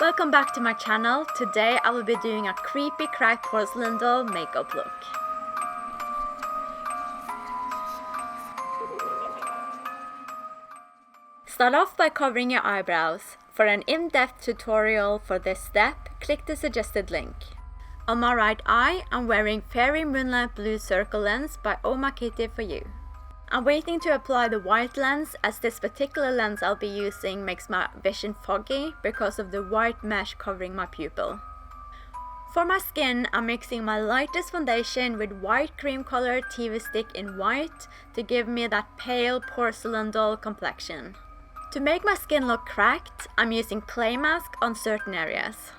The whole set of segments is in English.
Welcome back to my channel. Today I will be doing a creepy cracked porcelain doll makeup look. Start off by covering your eyebrows. For an in-depth tutorial for this step, click the suggested link. On my right eye, I'm wearing Fairy Moonlight Blue Circle Lens by Oma Kitty for you. I'm waiting to apply the white lens, as this particular lens I'll be using makes my vision foggy because of the white mesh covering my pupil. For my skin, I'm mixing my lightest foundation with white cream color TV stick in white to give me that pale porcelain doll complexion. To make my skin look cracked, I'm using clay mask on certain areas.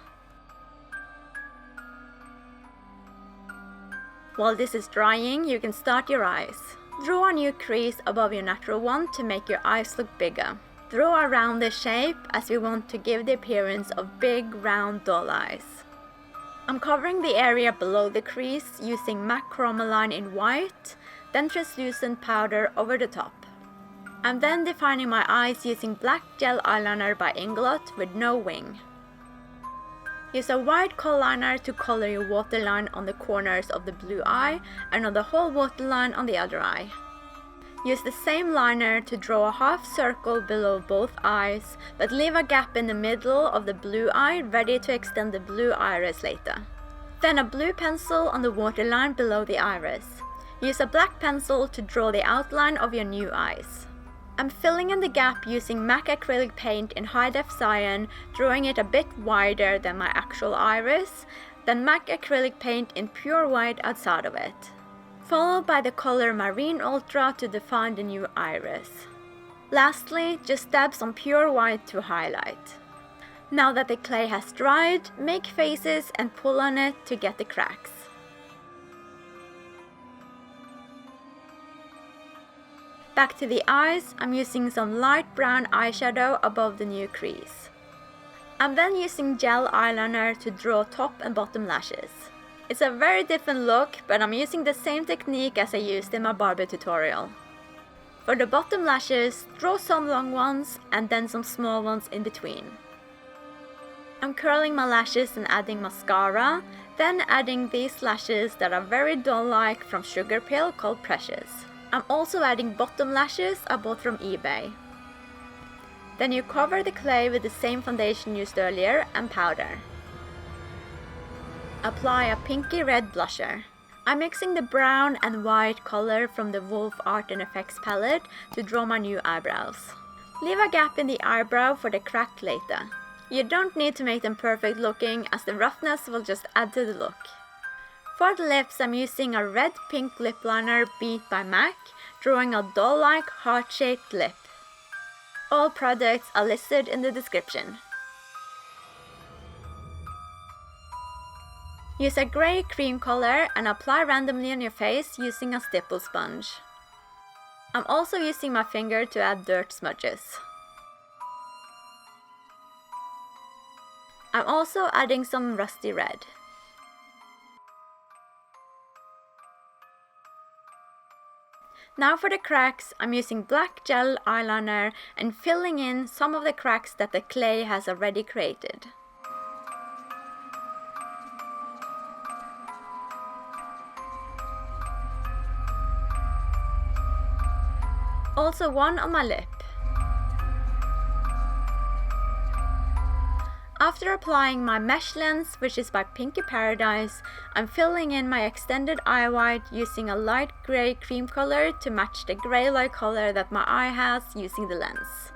While this is drying, you can start your eyes. Draw a new crease above your natural one to make your eyes look bigger. Draw a rounded shape, as we want to give the appearance of big round doll eyes. I'm covering the area below the crease using MAC Chromaline in white, then translucent powder over the top. I'm then defining my eyes using black gel eyeliner by Inglot with no wing. Use a white Kohl liner to color your waterline on the corners of the blue eye and on the whole waterline on the other eye. Use the same liner to draw a half circle below both eyes, but leave a gap in the middle of the blue eye ready to extend the blue iris later. Then a blue pencil on the waterline below the iris. Use a black pencil to draw the outline of your new eyes. I'm filling in the gap using MAC Acrylic Paint in high def Cyan, drawing it a bit wider than my actual iris, then MAC Acrylic Paint in pure white outside of it. Followed by the color Marine Ultra to define the new iris. Lastly, just dab some pure white to highlight. Now that the clay has dried, make faces and pull on it to get the cracks. Back to the eyes, I'm using some light brown eyeshadow above the new crease. I'm then using gel eyeliner to draw top and bottom lashes. It's a very different look, but I'm using the same technique as I used in my Barbie tutorial. For the bottom lashes, draw some long ones and then some small ones in between. I'm curling my lashes and adding mascara, then adding these lashes that are very doll-like from Sugar Pill called Precious. I'm also adding bottom lashes I bought from eBay. Then you cover the clay with the same foundation used earlier and powder. Apply a pinky red blusher. I'm mixing the brown and white color from the Wolf Art & Effects palette to draw my new eyebrows. Leave a gap in the eyebrow for the crack later. You don't need to make them perfect looking, as the roughness will just add to the look. For the lips, I'm using a red-pink lip liner Beat by MAC, drawing a doll-like heart-shaped lip. All products are listed in the description. Use a grey cream color and apply randomly on your face using a stipple sponge. I'm also using my finger to add dirt smudges. I'm also adding some rusty red. Now for the cracks, I'm using black gel eyeliner and filling in some of the cracks that the clay has already created. Also one on my lip. After applying my mesh lens, which is by Pinky Paradise, I'm filling in my extended eye white using a light grey cream color to match the grey-like color that my eye has using the lens.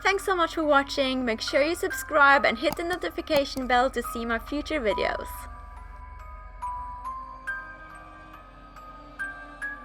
Thanks so much for watching. Make sure you subscribe and hit the notification bell to see my future videos.